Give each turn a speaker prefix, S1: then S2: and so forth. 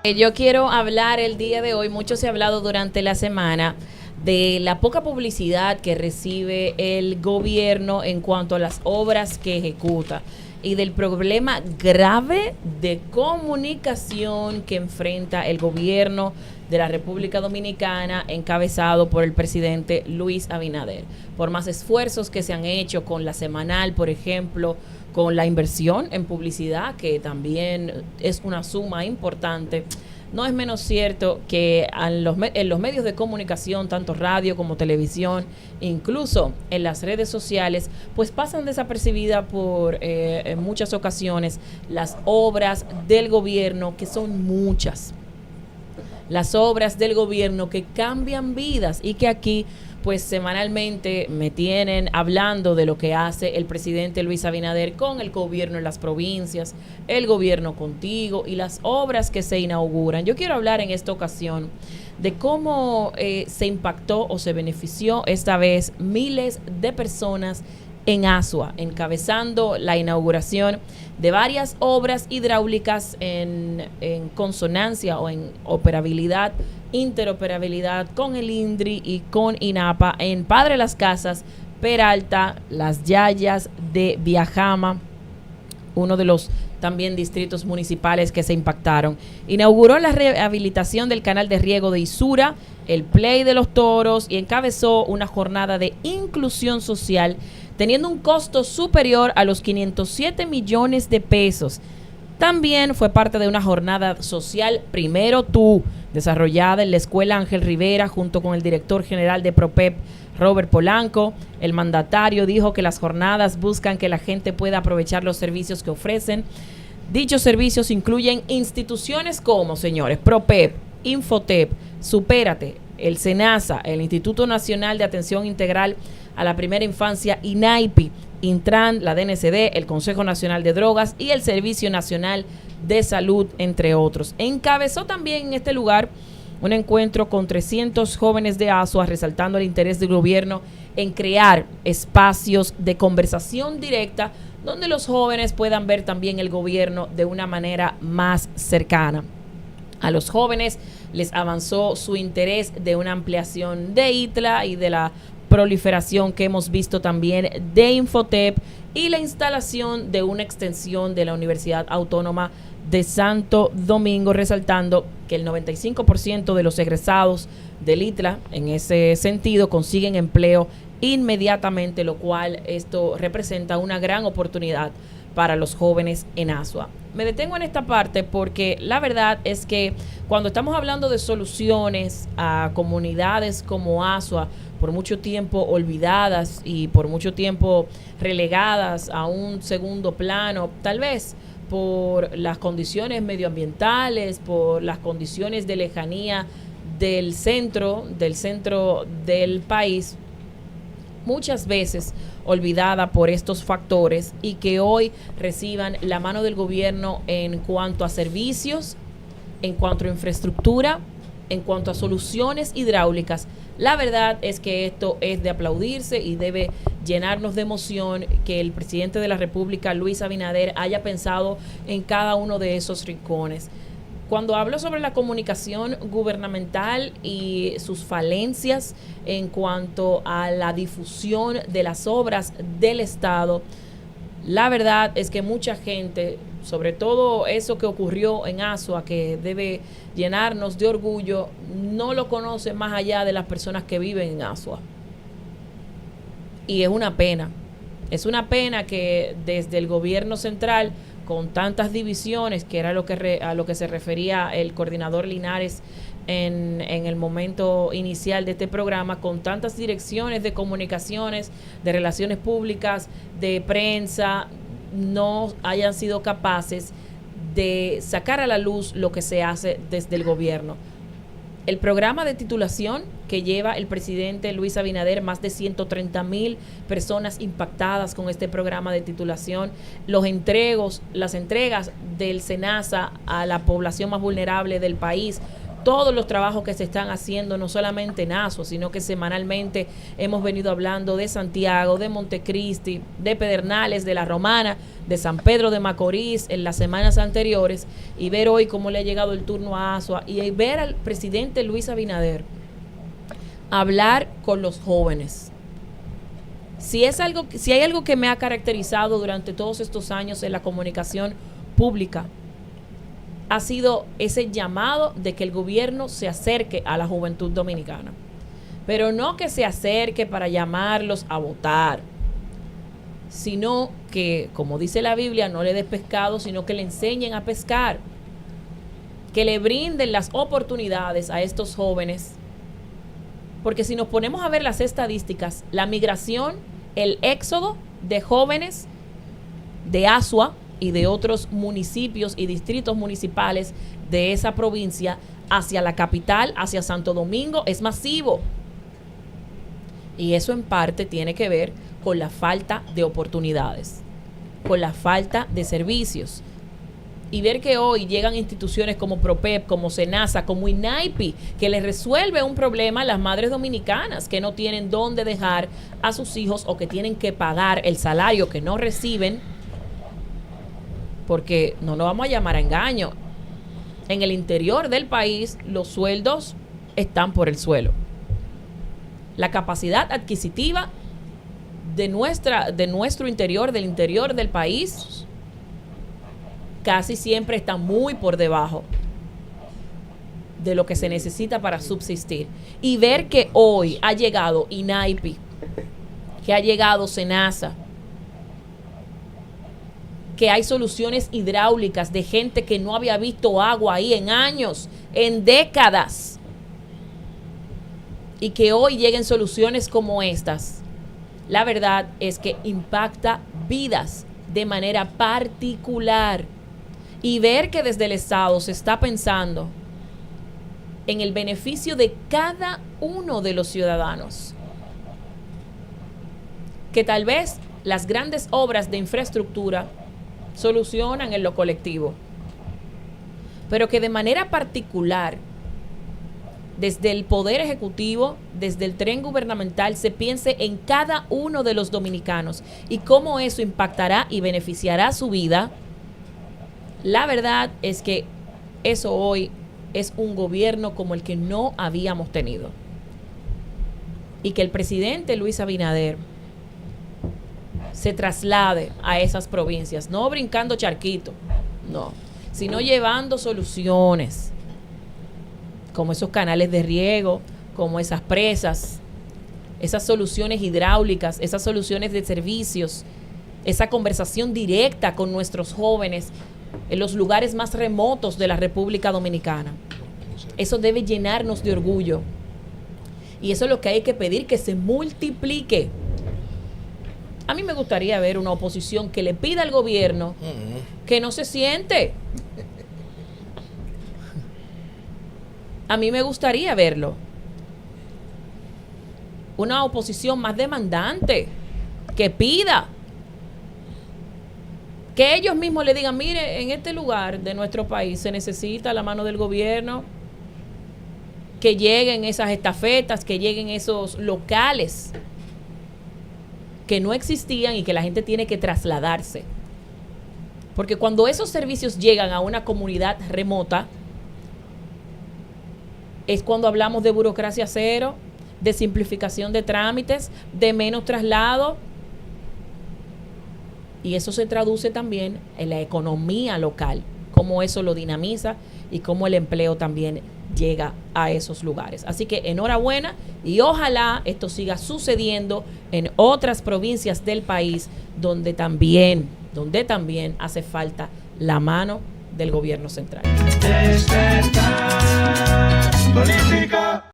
S1: Yo quiero hablar el día de hoy, mucho se ha hablado durante la semana de la poca publicidad que recibe el gobierno en cuanto a las obras que ejecuta y del problema grave de comunicación que enfrenta el gobierno de la República Dominicana encabezado por el presidente Luis Abinader. Por más esfuerzos que se han hecho con la semanal, por ejemplo, con la inversión en publicidad, que también es una suma importante, no es menos cierto que en los medios de comunicación, tanto radio como televisión, incluso en las redes sociales, pues pasan desapercibidas en muchas ocasiones las obras del gobierno, que son muchas. Las obras del gobierno que cambian vidas y que aquí pues semanalmente me tienen hablando de lo que hace el presidente Luis Abinader con el gobierno en las provincias, el gobierno contigo y las obras que se inauguran. Yo quiero hablar en esta ocasión de cómo se impactó o se benefició esta vez miles de personas en Asua, encabezando la inauguración de varias obras hidráulicas en consonancia o en interoperabilidad con el INDRI y con INAPA en Padre Las Casas, Peralta, Las Yayas de Viajama, uno de los también distritos municipales que se impactaron. Inauguró la rehabilitación del canal de riego de Isura, el Play de los Toros y encabezó una jornada de inclusión social teniendo un costo superior a los 507 millones de pesos. También fue parte de una jornada social Primero Tú, desarrollada en la Escuela Ángel Rivera junto con el director general de PROPEP, Robert Polanco. El mandatario dijo que las jornadas buscan que la gente pueda aprovechar los servicios que ofrecen. Dichos servicios incluyen instituciones como, señores, PROPEP, Infotep, Supérate, el SENASA, el Instituto Nacional de Atención Integral a la Primera Infancia, INAIPI, Intran, la DNCD, el Consejo Nacional de Drogas y el Servicio Nacional de Salud, entre otros. Encabezó también en este lugar un encuentro con 300 jóvenes de Asua, resaltando el interés del gobierno en crear espacios de conversación directa donde los jóvenes puedan ver también el gobierno de una manera más cercana. A los jóvenes les avanzó su interés de una ampliación de ITLA y de la proliferación que hemos visto también de Infotep y la instalación de una extensión de la Universidad Autónoma de Santo Domingo, resaltando que el 95% de los egresados del ITLA en ese sentido consiguen empleo inmediatamente, lo cual esto representa una gran oportunidad para los jóvenes en Asua. Me detengo en esta parte porque la verdad es que cuando estamos hablando de soluciones a comunidades como Asua, por mucho tiempo olvidadas y por mucho tiempo relegadas a un segundo plano, tal vez por las condiciones medioambientales, por las condiciones de lejanía del centro del país, muchas veces olvidada por estos factores y que hoy reciban la mano del gobierno en cuanto a servicios, en cuanto a infraestructura, en cuanto a soluciones hidráulicas. La verdad es que esto es de aplaudirse y debe llenarnos de emoción que el presidente de la República, Luis Abinader, haya pensado en cada uno de esos rincones. Cuando hablo sobre la comunicación gubernamental y sus falencias en cuanto a la difusión de las obras del Estado, la verdad es que mucha gente, sobre todo eso que ocurrió en Asua, que debe llenarnos de orgullo, no lo conoce más allá de las personas que viven en Asua. Y es una pena que desde el gobierno central, con tantas divisiones, que era a lo que se refería el coordinador Linares en el momento inicial de este programa, con tantas direcciones de comunicaciones, de relaciones públicas, de prensa, no hayan sido capaces de sacar a la luz lo que se hace desde el gobierno. El programa de titulación que lleva el presidente Luis Abinader, más de 130,000 personas impactadas con este programa de titulación, las entregas del SENASA a la población más vulnerable del país, todos los trabajos que se están haciendo, no solamente en Asua, sino que semanalmente hemos venido hablando de Santiago, de Montecristi, de Pedernales, de La Romana, de San Pedro de Macorís en las semanas anteriores, y ver hoy cómo le ha llegado el turno a Asua y ver al presidente Luis Abinader hablar con los jóvenes. Si hay algo que me ha caracterizado durante todos estos años en la comunicación pública, ha sido ese llamado de que el gobierno se acerque a la juventud dominicana. Pero no que se acerque para llamarlos a votar, sino que, como dice la Biblia, no le des pescado, sino que le enseñen a pescar. Que le brinden las oportunidades a estos jóvenes. Porque si nos ponemos a ver las estadísticas, la migración, el éxodo de jóvenes de Asua y de otros municipios y distritos municipales de esa provincia hacia la capital, hacia Santo Domingo, es masivo. Y eso en parte tiene que ver con la falta de oportunidades, con la falta de servicios. Y ver que hoy llegan instituciones como PROPEP, como SENASA, como INAIPI, que les resuelve un problema a las madres dominicanas que no tienen dónde dejar a sus hijos o que tienen que pagar el salario que no reciben. Porque no nos vamos a llamar a engaño. En el interior del país los sueldos están por el suelo. La capacidad adquisitiva de nuestro interior, del interior del país, casi siempre está muy por debajo de lo que se necesita para subsistir. Y ver que hoy ha llegado INAIPI, que ha llegado SENASA, que hay soluciones hidráulicas de gente que no había visto agua ahí en años, en décadas, y que hoy lleguen soluciones como estas, la verdad es que impacta vidas de manera particular. Y ver que desde el Estado se está pensando en el beneficio de cada uno de los ciudadanos, que tal vez las grandes obras de infraestructura solucionan en lo colectivo, pero que de manera particular, desde el Poder Ejecutivo, desde el tren gubernamental, se piense en cada uno de los dominicanos y cómo eso impactará y beneficiará su vida. La verdad es que eso hoy es un gobierno como el que no habíamos tenido. Y que el presidente Luis Abinader se traslade a esas provincias, no brincando charquito, no, sino llevando soluciones, como esos canales de riego, como esas presas, esas soluciones hidráulicas, esas soluciones de servicios, esa conversación directa con nuestros jóvenes en los lugares más remotos de la República Dominicana. Eso debe llenarnos de orgullo. Y eso es lo que hay que pedir, que se multiplique. A mí me gustaría ver una oposición que le pida al gobierno que no se siente. A mí me gustaría verlo. Una oposición más demandante, que pida. Que ellos mismos le digan, mire, en este lugar de nuestro país se necesita la mano del gobierno, que lleguen esas estafetas, que lleguen esos locales que no existían y que la gente tiene que trasladarse. Porque cuando esos servicios llegan a una comunidad remota, es cuando hablamos de burocracia cero, de simplificación de trámites, de menos traslado. Y eso se traduce también en la economía local, cómo eso lo dinamiza y cómo el empleo también llega a esos lugares. Así que enhorabuena y ojalá esto siga sucediendo en otras provincias del país donde también hace falta la mano del gobierno central.